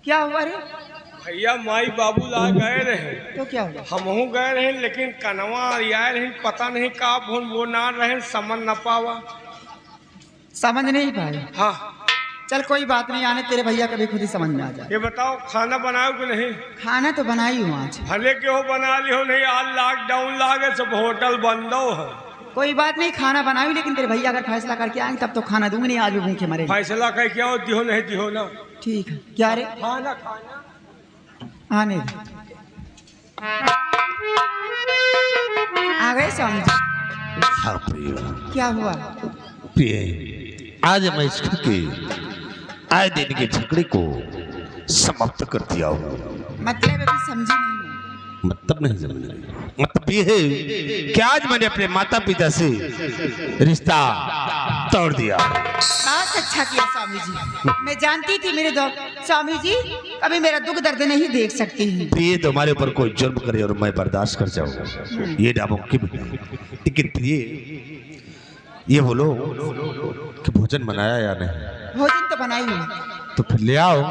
क्या हुआ रे? भैया माई बाबू ला गए रहे तो क्या हुआ? हमहू गए रहे लेकिन कनवा आए रहे पता नहीं का भून वो ना रहे समझ न पावा। समझ नहीं पाए? हाँ चल कोई बात नहीं, आने तेरे भैया कभी खुद ही समझ में आ जाए। ये बताओ खाना बनाओ कि नहीं? खाना तो बनाई हूँ आज। भले के हो बना लियो नहीं आज लॉकडाउन लागे सब होटल बंदो है। कोई बात नहीं, खाना बनाई, लेकिन तेरे भैया अगर फैसला करके आएंगे तब तो खाना दूंगी नहीं, आज भी भूखे मरे। फैसला कह क्या हो दिहो नहीं दिहो ना। ठीक है। क्या रे? खाना खाना आने दे। आ गए स्वामी जी? हाँ प्रिय। क्या हुआ? प्रिय, आज मैं इसके के आए दिन के झगड़े को समाप्त कर दिया हूँ। मतलब अभी समझी नहीं मैं। मतलब नहीं समझ रही। मतलब ये है कि आज मैंने अपने माता पिता से रिश्ता तोड़ दिया। बहुत अच्छा किया स्वामी जी। मैं जानती थी मेरे दो स्वामी जी कभी मेरा दुख दर्द नहीं देख सकती हैं। प्रिय, तुम्हारे ऊपर कोई जुर्म करे और मैं बर्दाश्त कर जाऊँ ये नामुमकिन है। लेकिन प्रिय ये बोलो कि भोजन बनाया या नहीं? भोजन तो बनाई हूँ। तो फिर ले आओ,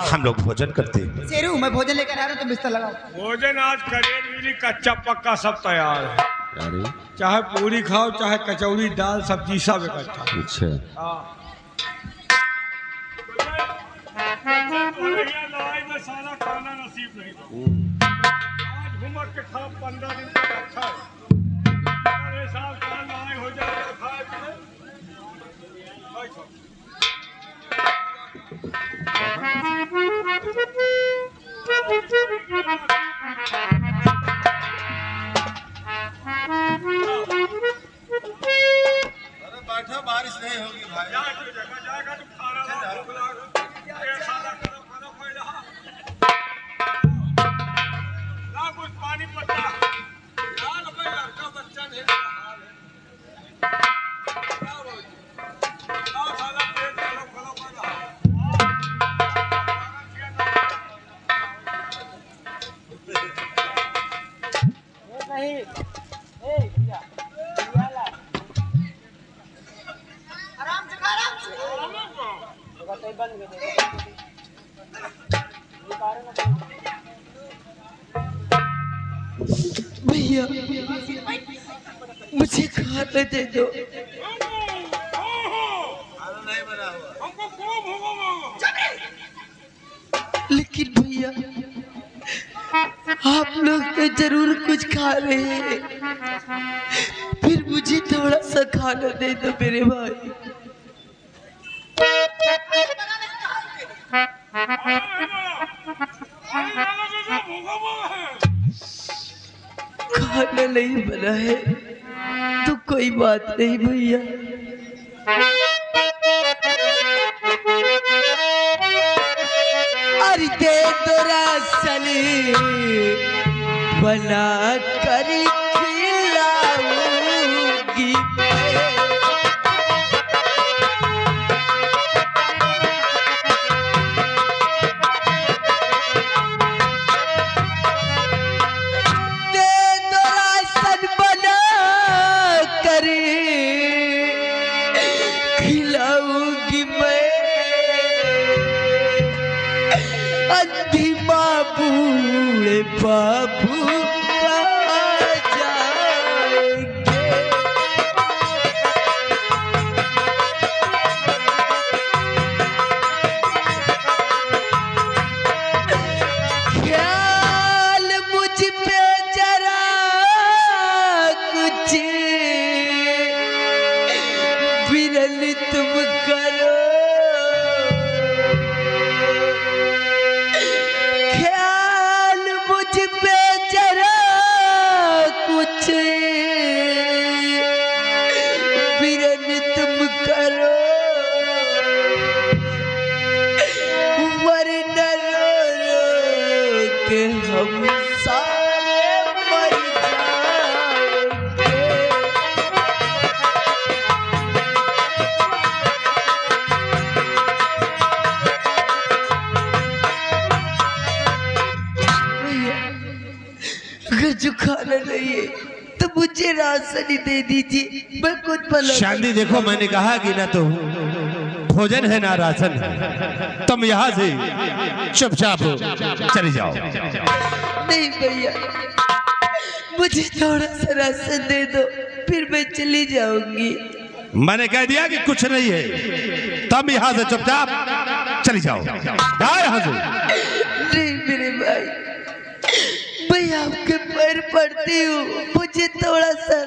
हम लोग भोजन करते हैं। शेरू, मैं भोजन लेकर आ रहा हूँ, तुम बिस्तर लगाओ। भोजन आज करेल मिली कच्चा पक्का सब तैयार है। अरे चाहे पूरी खाओ चाहे कचौड़ी दाल सब्जी सब इकट्ठा। अच्छा। सारा खाना नसीब नहीं आज घूम के खा 15 दिन तक अच्छा है। साल का लड़ाई हो जाए तो खाए पीए। बैठो, बारिश नहीं होगी भाई। जाएगा तो कुछ पानी पत्ता लड़का बच्चा नहीं भैया मुझे खाने दे दो। खाना नहीं बना हुआ। हमको खूब होगा। लेकिन भैया आप लोग तो जरूर कुछ खा रहे हैं, फिर मुझे थोड़ा सा खाना दे दो मेरे भाई। खाना नहीं बना है तो कोई बात नहीं भैया। अरे दे दो राशन बना कर खिलाऊंगी बाबू ख्याल मुझ पे जरा कुछ विरल तुम करो। हम सारे मर जाएंगे। अगर जो खाना नहीं है तो मुझे राशन ही दे दीजिए, मैं खुद बना। शांति देखो, मैंने कहा कि ना तो भोजन है ना राशन है, तुम यहाँ से चुपचाप चली जाओ। नहीं भैया, मुझे थोड़ा सा राशन दे दो, फिर मैं चली जाऊंगी। मैंने कह दिया कि कुछ नहीं है, तुम यहाँ से चुपचाप चली जाओ। जाओ यहाँ से। नहीं मेरे भाई, मैं आपके पैर पड़ती हूँ, मुझे थोड़ा सा।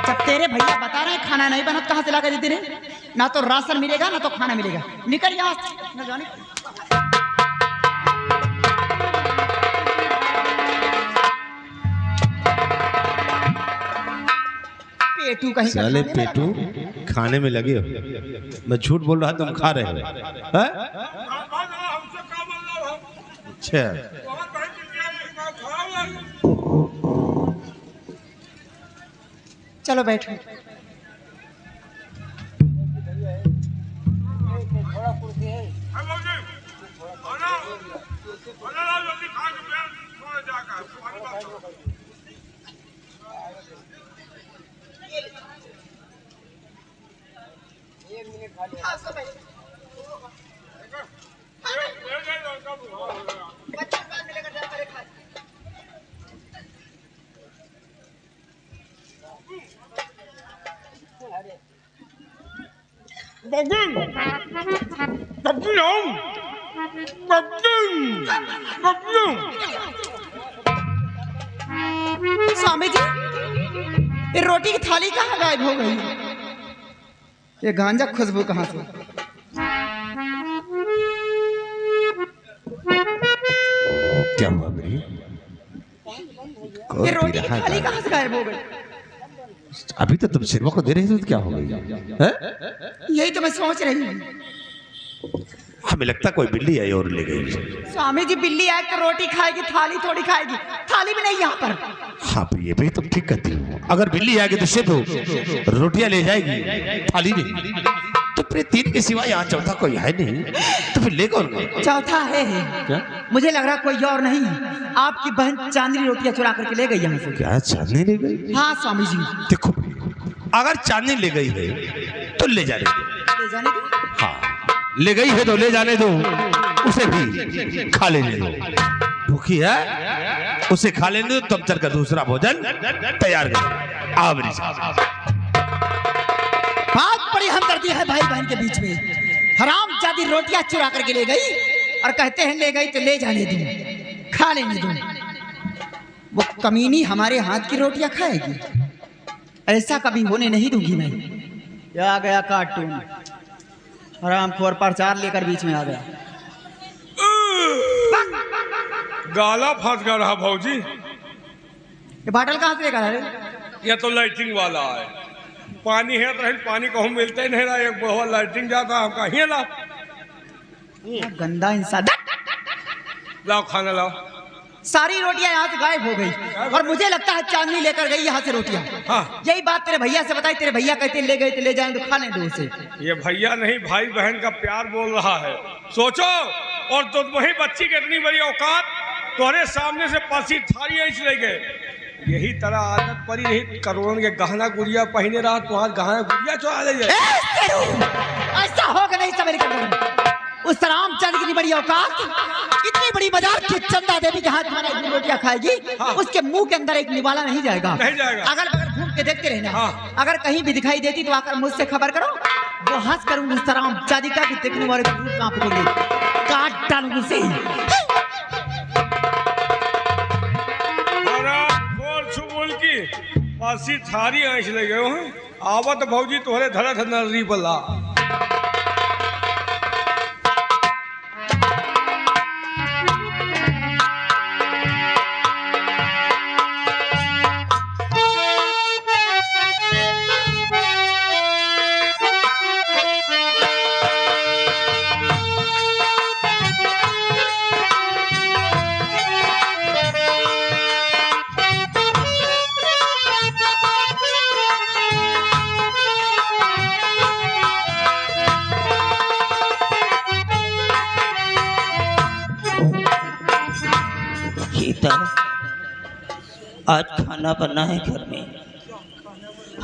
जब तेरे भैया बता रहे हैं खाना नहीं बना, कहाँ से ला कर देते रहे? ना तो राशन मिलेगा ना तो खाना मिलेगा। निकल यहाँ से, न जाने। पेटू कहीं का साले खाने में पेटू खाने में लगे हो। मैं झूठ बोल रहा, तुम खा रहे हो। हैं? हमसे क्या मतलब है? अच्छा, बहुत बड़ी दुनिया में खाओ। चलो बैठो। है मौजी, खाना जल्दी खा के फिर सोने जाकर पानी बात। स्वामी जी, ये रोटी की थाली कहाँ गायब हो गई? ये गांजा खुशबू कहाँ से? क्या हुआ मेरी? ये रोटी की थाली कहाँ से गायब हो गई? अभी तो तुम सिनेमा को दे रहे थे, तो क्या हो गई? यही तो मैं सोच रही हूँ। हमें लगता कोई बिल्ली आई और ले गई। स्वामी जी, बिल्ली आए तो रोटी खाएगी, थाली थोड़ी खाएगी। थाली भी नहीं यहाँ पर। हाँ, ये भी तुम ठीक कहती हो। अगर बिल्ली आएगी तो सिर्फ रोटियां ले जाएगी, थाली नहीं। तो फिर तीन के सिवा यहाँ चौथा कोई है नहीं, तो फिर ले कौन गए? चौथा है। क्या? मुझे लग रहा कोई और नहीं, आपकी बहन चांदनी रोटियां चुरा करके ले गई यहाँ से। क्या चांदनी ले गई? हाँ स्वामी जी। देखो, अगर चांदनी ले गई है तो ले जाने दो। ले जाने दो। हाँ, ले गई है तो ले जाने दो, उसे भी खा लेने दो। भूखी है, उसे खा लेने दो, तब चल कर दूसरा भोजन तैयार कर। आओ मेरी साथ। बात बड़ी हमदर्दी है भाई बहन के बीच में। हराम जादी रोटियां चुरा करके ले गई और कहते हैं ले गई तो ले जाने दो, खा लेने दो। वो कमीनी हमारे हाथ की रोटियां खाएगी, ऐसा कभी होने नहीं दूंगी मैं। क्या आ गया कार्टून, हरामखोर प्रचार लेकर बीच में आ गया। गाला फंस गया रहा भौजी। ये बाटल कहाँ से लेकर आ रहे? यह तो लाइटिंग वाला है। पानी है तो पानी को हम मिलते ही नहीं रहा। एक बुढ़वा लाइटिंग जाता, हम कहीं लाओ। गंदा इंसान। लाओ खाना लाओ। सारी रोटियां यहाँ से गायब हो गई और मुझे लगता है चांदनी लेकर गई यहाँ से रोटियां। हाँ। यही बात तेरे भैया से बताई, तेरे भैया कहते ले गए तो ले जाएं तो खाने दो उसे। ये भैया नहीं, भाई बहन का प्यार बोल रहा है। सोचो, और तो वही बच्ची की इतनी बड़ी औकात, तुम्हारे सामने से पासी थारी ऐसी ले गए। यही तरह आदत पड़ी रही, करोड़ों के गहना गुड़िया पहने रहा, तुम्हारा गहना गुड़िया चुरा ले जाए। ऐसा होगा नहीं समझ कर। उस रामचंद्र की बड़ी औकात, इतनी बड़ी बाजार की चंदा देवी के हाथ में रोटियां खाएगी। हाँ। उसके मुंह के अंदर एक निवाला नहीं जाएगा। नहीं जाएगा। अगर बगल घूम के देखते रहना। हाँ। अगर कहीं भी दिखाई देती तो आकर मुझसे खबर करो, वो हंस करूंगी उस रामचंद्र का कि देखने वाले को दूध कांप देंगे, काट डालूंगी उसे। पासी थारी ऐसे ले गए हो। आवत भौजी तोहरे धरत नजरी बल्ला। आज खाना बना है घर में,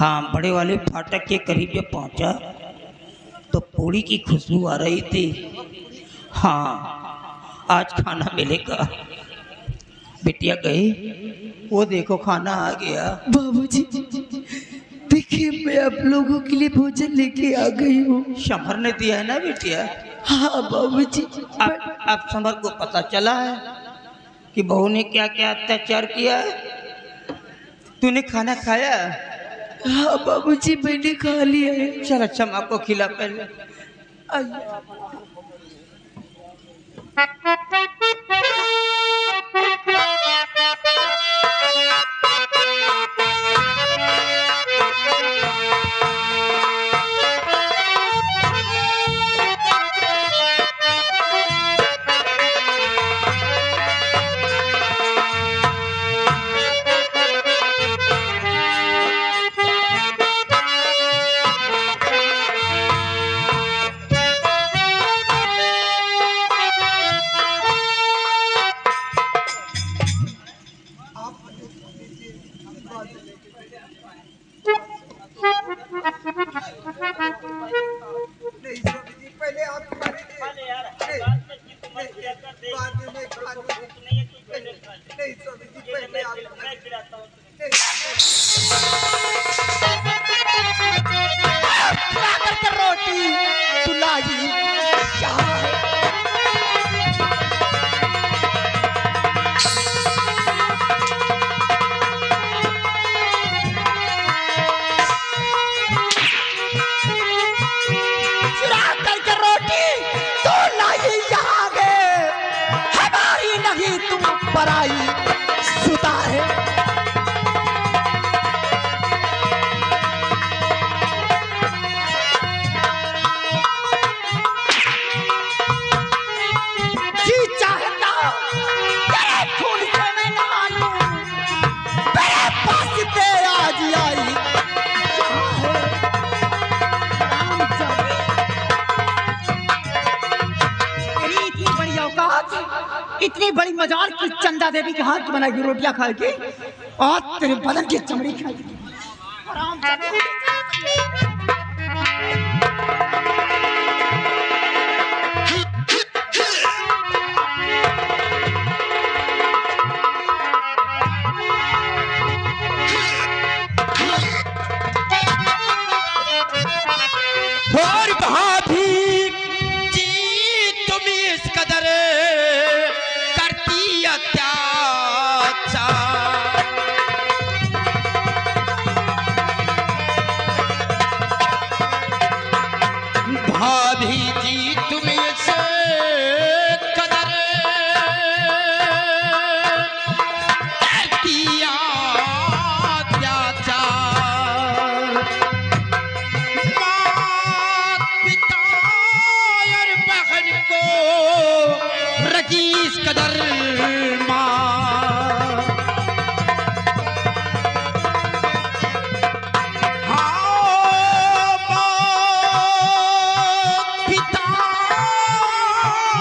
हाँ, बड़े वाले फाटक के करीब जब पहुंचा तो पूड़ी की खुशबू आ रही थी। हाँ, आज खाना मिलेगा। बिटिया गई, वो देखो खाना आ गया। बाबूजी देखिए, मैं आप लोगों के लिए भोजन लेके आ गई हूँ। शंभर ने दिया है ना बिटिया? हाँ बाबूजी। अब शंभर को पता चला है कि बहू ने क्या क्या अत्याचार किया है। तूने खाना खाया? हाँ बाबूजी, मैंने खा लिया है। चल अच्छा, माँ को खिला पहले। रोटी तू लाई पराई सुता है। जी चाहता तेरे खून से मैं नहा लूं, तेरे पास ते आज आई तेरी इतनी बड़ी औकात, इतनी बड़ी मजाल की चंदा देवी के हाथ की बनाई रोटियां खा के और तेरे बदन की चमड़ी खाई। और भाभी जी तुम इस कदर करती अत्याचार, भाभी जी तुम इस कदर करती अत्याचार, रकीस कदर माँ, हाँ पिता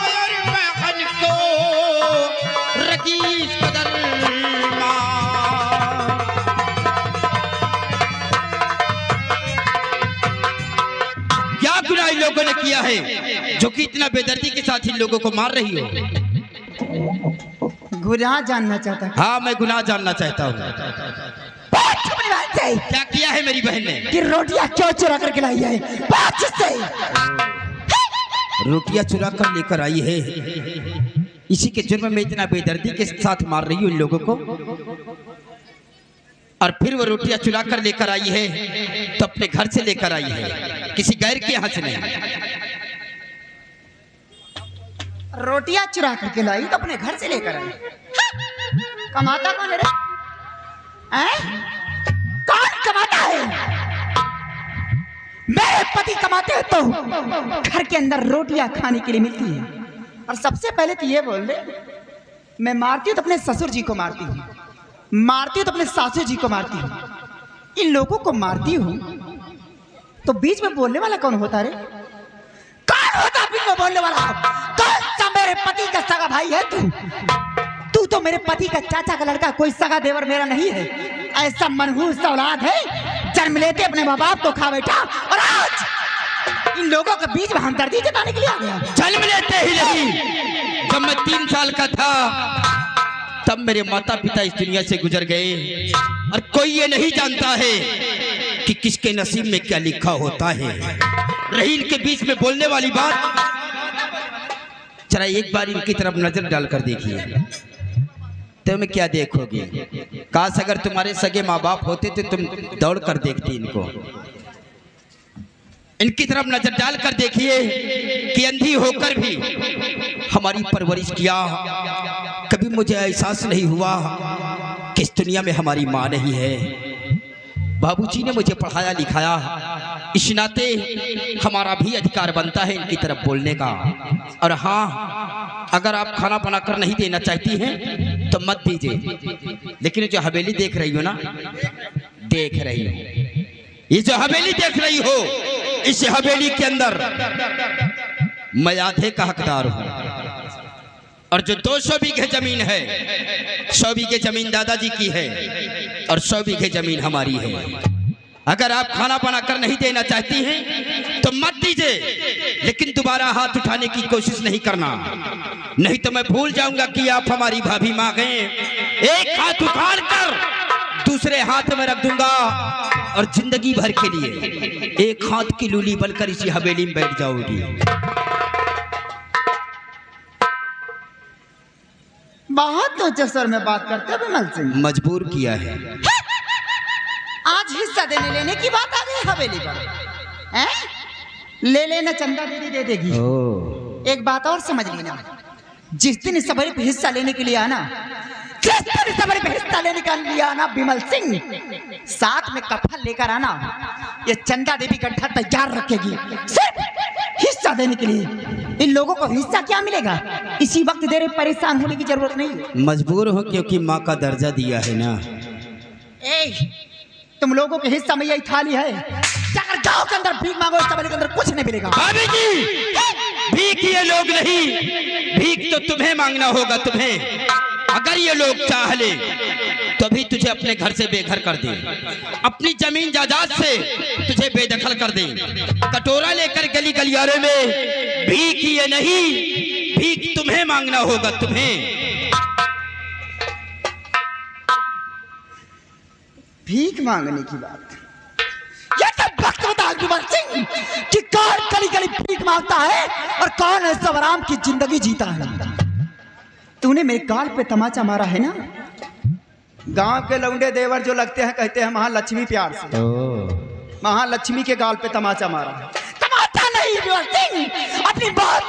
और बहन को रकीस कदर माँ। क्या गुनाह इन लोगों ने किया है जो कि इतना बेदर्दी के साथ इन लोगों को मार रही हो? गुनाह जानना चाहता है? हाँ, मैं गुनाह जानना चाहता हूँ। क्या किया है मेरी बहन ने? कि रोटियां क्यों चुरा कर खिलाई है? रोटियां चुरा कर लेकर आई है, इसी के जुर्म में इतना बेदर्दी के साथ मार रही हूँ इन लोगों को। और फिर वो रोटियां चुरा कर लेकर आई है तो अपने घर से लेकर आई है, किसी गैर के यहाँ से नहीं। रोटियां चुरा करके लाई तो अपने घर से लेकर आई। कमाता कौन है रे? कौन कमाता है? मेरे पति कमाते हैं तो घर के अंदर रोटियां खाने के लिए मिलती है। और सबसे पहले तो ये बोल दे, मैं मारती हूँ तो अपने ससुर जी को मारती हूँ, मारती हूँ तो अपने सासू जी को मारती हूँ। इन लोगों को मारती हूँ तो बीच में बोलने वाला कौन होता रे? कौन होता बीच में बोलने वाला? कौन सा मेरे पति का सगा भाई है तू? तू तो मेरे पति का चाचा का लड़का, कोई सगा देवर मेरा नहीं है। ऐसा मनहूस औलाद है जन्म लेते अपने माँ बाप को खा बैठा और आज इन लोगों के बीच में हमदर्दी जताने के लिए आ गया। जन्म लेते ही नहीं, जब मैं 3 साल का था तब मेरे माता पिता इस दुनिया से गुजर गए और कोई ये नहीं जानता है कि किसके नसीब में क्या लिखा होता है। रही इनके बीच में बोलने वाली बात, जरा एक बार इनकी तरफ नजर डालकर देखिए तो मैं क्या देखोगे। काश अगर तुम्हारे सगे माँ बाप होते तो तुम दौड़ कर देखती इनको। इनकी तरफ नजर डालकर देखिए कि अंधी होकर भी हमारी परवरिश किया। कभी मुझे एहसास नहीं हुआ कि इस दुनिया में हमारी माँ नहीं है। बाबूजी ने मुझे पढ़ाया लिखाया, इस नाते हमारा भी अधिकार बनता है इनकी तरफ बोलने का। और हाँ, अगर आप खाना बनाकर नहीं देना चाहती हैं तो मत दीजिए, लेकिन जो हवेली देख रही हो ना, देख रही हो, ये जो हवेली देख रही हो, इस हवेली के अंदर मैं आधे का हकदार हूं। और जो 200 बीघे जमीन है, 100 बीघे जमीन दादाजी की है और 100 बीघे जमीन हमारी है। अगर आप खाना बनाकर नहीं देना चाहती हैं तो मत दीजिए, लेकिन दोबारा हाथ उठाने की कोशिश नहीं करना, नहीं तो मैं भूल जाऊंगा कि आप हमारी भाभी मां गए। एक हाथ उठाकर दूसरे हाथ में रख दूंगा और जिंदगी भर के लिए एक हाथ की लूली बनकर इसी हवेली में बैठ जाओगी। बहुत ऊंचे स्वर में बात करते हैं विमल सिंह। मजबूर किया है। आज हिस्सा देने लेने की बात आ गई हवेली पर, हैं? ले लेना, चंदा दीदी दे देगी। एक बात और समझ लेना, जिस दिन इस सभा पे हिस्सा लेने के लिए आना, जिस दिन इस सभा पे हिस्सा लेने के लिए आना विमल सिंह, साथ में कफन लेकर आना। ये चंदा देवी गड्ढा तैयार रखेगी सिर्फ हिस्सा देने के लिए। इन लोगों को हिस्सा क्या मिलेगा, इसी वक्त देर परेशान होने की जरूरत नहीं। मजबूर हो क्योंकि माँ का दर्जा दिया है ना। तुम लोगों के हिस्सा में यही थाली है, जाकर गांव के अंदर भीख मांगो, इस के अंदर कुछ नहीं मिलेगा। भाभी जी, भीख ये लोग नहीं, भीख तो तुम्हें मांगना होगा। तुम्हें अगर ये लोग चाह ले तो भी तुझे अपने घर से बेघर कर दे, अपनी जमीन जायदाद से तुझे बेदखल कर दे, कटोरा लेकर गली गलियारे में। भीख ये नहीं, भीख तुम्हें मांगना होगा। तुम्हें भीख मांगने की बात, ये सब वक्त बता विमल सिंह कि कौन गली गली भीख मांगता है और कौन है सब आराम की जिंदगी जीता है। तूने मेरे गाल पे तमाचा मारा है ना। गांव के लौंडे देवर जो लगते हैं कहते हैं महालक्ष्मी, प्यार से महालक्ष्मी के गाल पे तमाचा मारा है। तमाचा नहीं विमल सिंह, अपनी बात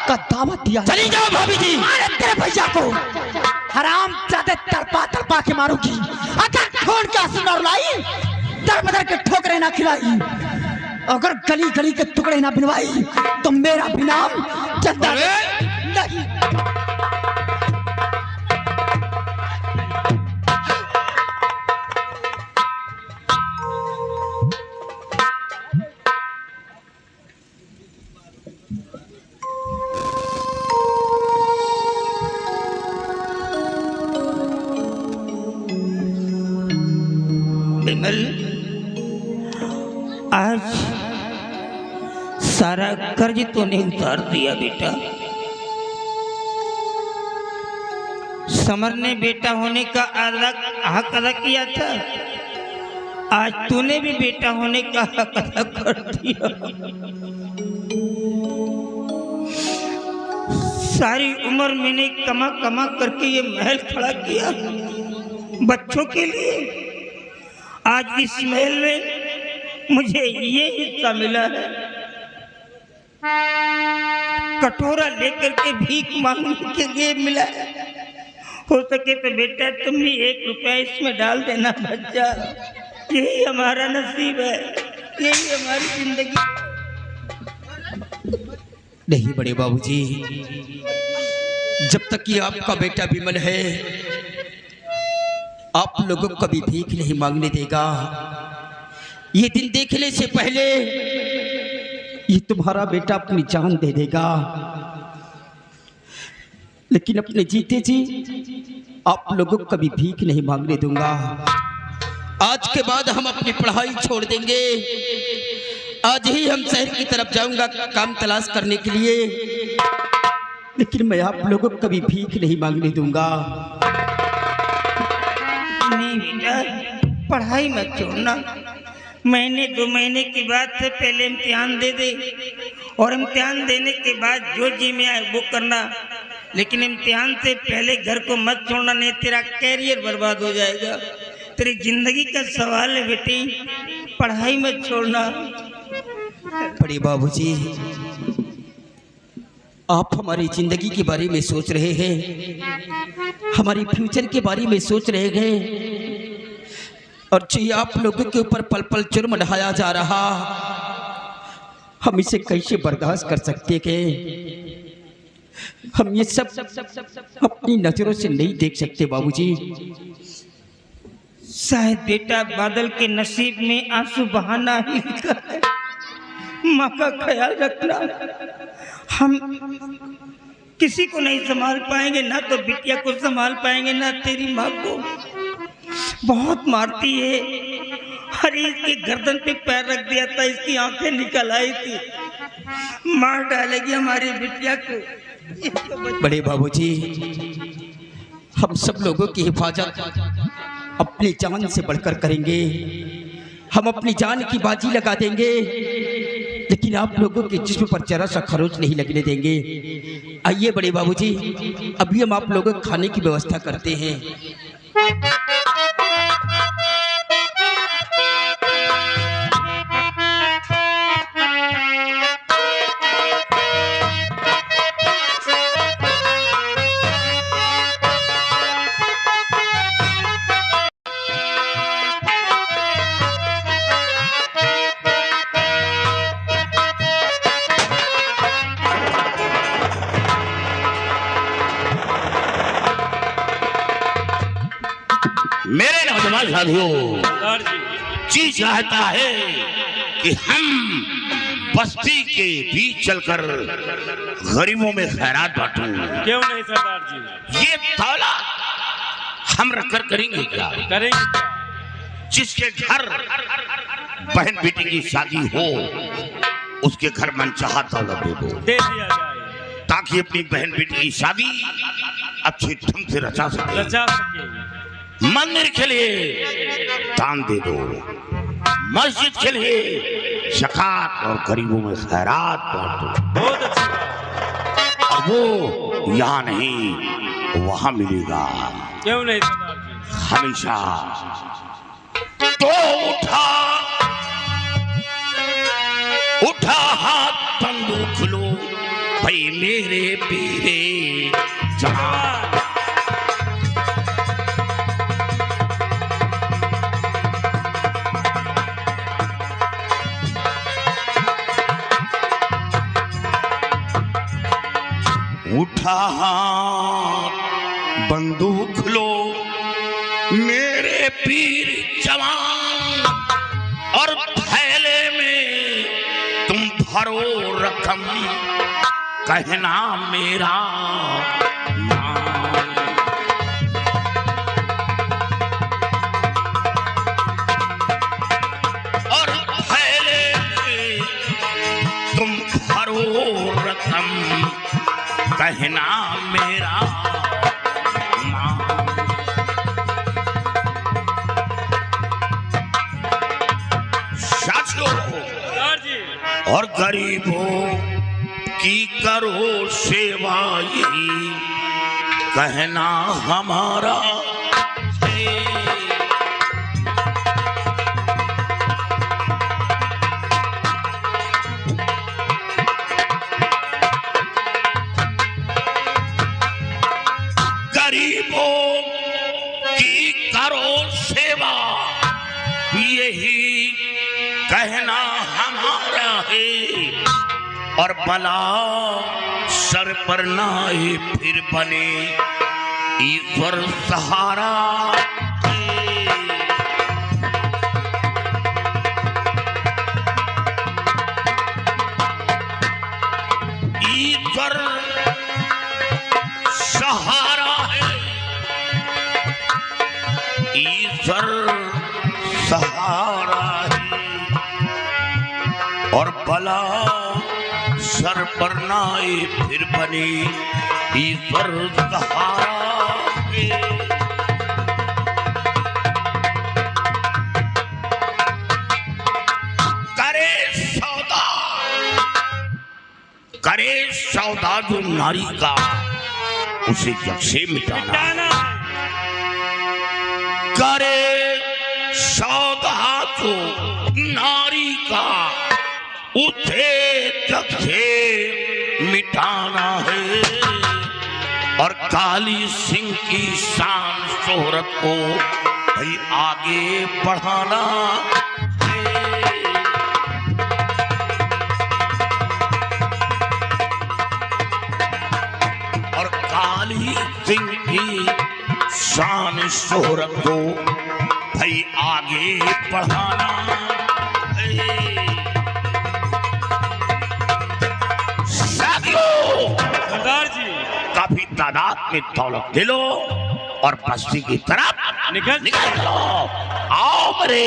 का दावत दिया। चली जाओ भाभी जी। तेरे भैया को हराम जाते तरपा तरपा के मारूंगी। अगर खून के आंसू न रुलाई, दर बदर के ठोकरे ना खिलाई, अगर गली गली के टुकड़े ना बिनवाई तो मेरा भी नाम चंदा नहीं। विमल, आज सारा कर्ज तूने उतार दिया बेटा। समर ने बेटा होने का हक अदा किया था, आज तूने भी बेटा होने का हक अदा कर दिया। सारी उम्र मैंने कमा कमा करके ये महल खड़ा किया बच्चों के लिए, आज इस महल में मुझे ये हिस्सा मिला है। कटोरा लेकर के भीख मांगने के लिए मिला है। हो सके तो बेटा तुम भी 1 रुपया इसमें डाल देना बच्चा। यही हमारा नसीब है, यही हमारी जिंदगी। नहीं बड़े बाबूजी, जब तक ये आपका बेटा विमल है, आप लोगों को कभी भीख नहीं मांगने देगा। ये दिन देखने से पहले ये तुम्हारा बेटा अपनी जान दे देगा, लेकिन अपने जीते जी आप लोगों को कभी भीख नहीं मांगने दूंगा। आज के बाद हम अपनी पढ़ाई छोड़ देंगे। आज ही हम शहर की तरफ जाऊंगा काम तलाश करने के लिए, लेकिन मैं आप लोगों को कभी भीख नहीं मांगने दूंगा। नहीं बेटा, पढ़ाई मत छोड़ना। महीने 2 महीने के बाद से पहले इम्तिहान दे दे, और इम्तिहान देने के बाद जो जी में आए वो करना, लेकिन इम्तिहान से पहले घर को मत छोड़ना, नहीं तेरा कैरियर बर्बाद हो जाएगा। तेरी जिंदगी का सवाल है बेटी, पढ़ाई मत छोड़ना। बड़े बाबूजी, आप हमारी जिंदगी के बारे में सोच रहे हैं, हमारी फ्यूचर के बारे में सोच रहे हैं, और जो आप लोगों के ऊपर पल पल जुर्म ढाया जा रहा, हम इसे कैसे बर्दाश्त कर सकते हैं? हम ये सब अपनी नजरों से नहीं देख सकते बाबूजी। शायद बेटा बादल के नसीब में आंसू बहाना ही लिखा है। माँ का ख्याल रखना। हम किसी को नहीं संभाल पाएंगे, ना तो बिटिया को संभाल पाएंगे, ना तेरी माँ को। बहुत मारती है, अरे इसके गर्दन पे पैर रख दिया था, इसकी आंखें निकल आई थी, मार डालेगी हमारी बिटिया को। बड़े बाबूजी, हम सब लोगों की हिफाजत अपनी जान से बढ़कर करेंगे। हम अपनी जान की बाजी लगा देंगे, लेकिन आप लोगों के जिस्म पर जरा सा खरोच नहीं लगने देंगे। आइए बड़े बाबूजी, अभी हम आप लोगों को खाने की व्यवस्था करते हैं। मेरे नौजवान साथियों, जी चाहता है कि हम बस्ती के बीच चलकर गरीबों में खैरात बांटूं। क्यों नहीं सरदार जी? ये तौला हम रखकर करेंगे क्या? करेंगे क्या? जिसके घर बहन बेटी की शादी हो, उसके घर मनचाहा तौला दे दो, दे दिया जाए, ताकि अपनी बहन बेटी की शादी अच्छे ढंग से रचा सके। रचा सके। मंदिर के लिए दान दे दो, मस्जिद के लिए ज़कात और गरीबों में खैरात बांटो। बहुत अच्छी बात। और वो यहाँ नहीं, वहाँ मिलेगा। क्यों नहीं सरदार जी? हमेशा। तो उठा हाथ बंदूक लो, भाई मेरे पीरे जवान। उठा हाथ बंदूक लो, मेरे पीर जवान, और थैले में तुम भरो रकम, कहना मेरा नाम। और थैले में तुम भरो रकम, कहना मेरा नाम। साथियों और गरीबों की करो सेवा, यही कहना हमारा है। गरीबों की करो सेवा, यही कहना हमारा है। और बला सर पर ना आए, फिर बने ईश्वर सहारा। ईश्वर सहारा है, ईश्वर और भला सर पर नाए फिर बने ईश्वर सहारा। करे सौदा जो नारी का उसे जग से मिटाना। करे सौदा जो नारी का उसे जग से मिटाना है। और काली सिंह की शान शोहरत को भाई आगे बढ़ाना है। काली सिंह की शान शोहरत को भाई आगे बढ़ाना है। साथियों, सरदार जी काफी तादाद में दौलत ले लो और बस्ती की तरफ निकल लो। आओ मेरे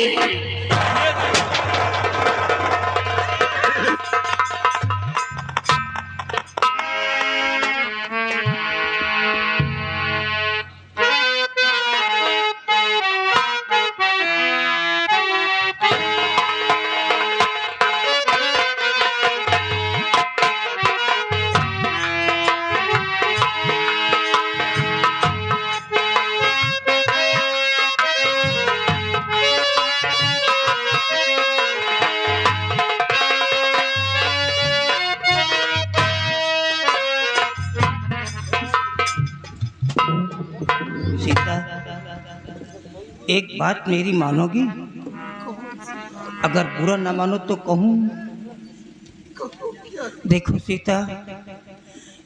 एक बात मेरी मानोगी? अगर बुरा ना मानो तो कहूँ। देखो सीता,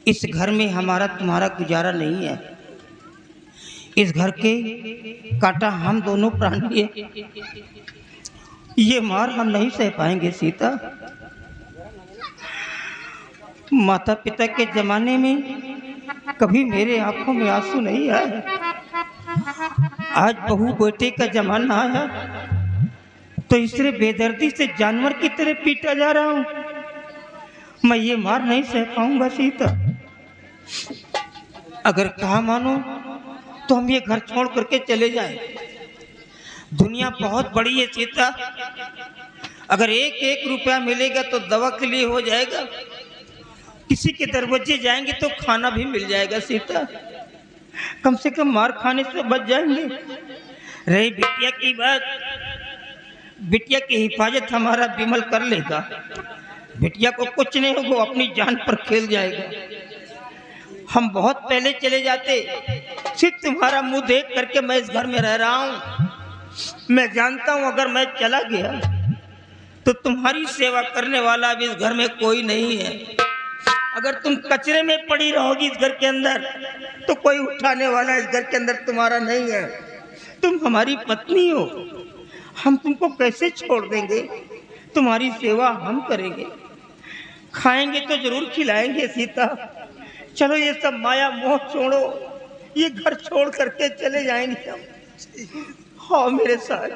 इस घर में हमारा तुम्हारा गुजारा नहीं है। इस घर के कांटा हम दोनों प्राणी है। ये मार हम नहीं सह पाएंगे सीता। माता पिता के जमाने में कभी मेरे आंखों में आंसू नहीं आए। आज बहू बेटे का जमाना आया तो इससे बेदर्दी से जानवर की तरह पीटा जा रहा हूं। मैं ये मार नहीं सह पाऊंगा सीता। अगर कहा मानो तो हम ये घर छोड़ करके चले जाएं। दुनिया बहुत बड़ी है सीता। अगर एक एक रुपया मिलेगा तो दवा के लिए हो जाएगा। किसी के दरवाजे जाएंगे तो खाना भी मिल जाएगा सीता। कम से कम मार खाने से बच जाएंगे। रही बिटिया की बात, बिटिया की हिफाजत हमारा विमल कर लेगा। बिटिया को कुछ नहीं होगा, वो अपनी जान पर खेल जाएगा। हम बहुत पहले चले जाते, सिर्फ तुम्हारा मुंह देख करके मैं इस घर में रह रहा हूँ। मैं जानता हूँ अगर मैं चला गया तो तुम्हारी सेवा करने वाला अब इस घर में कोई नहीं है। अगर तुम कचरे में पड़ी रहोगी इस घर के अंदर तो कोई उठाने वाला इस घर के अंदर तुम्हारा नहीं है। तुम हमारी पत्नी हो, हम तुमको कैसे छोड़ देंगे? तुम्हारी सेवा हम करेंगे, खाएंगे तो जरूर खिलाएंगे सीता। चलो ये सब माया मोह छोड़ो, ये घर छोड़ करके चले जाएंगे हम। हाँ मेरे साथ।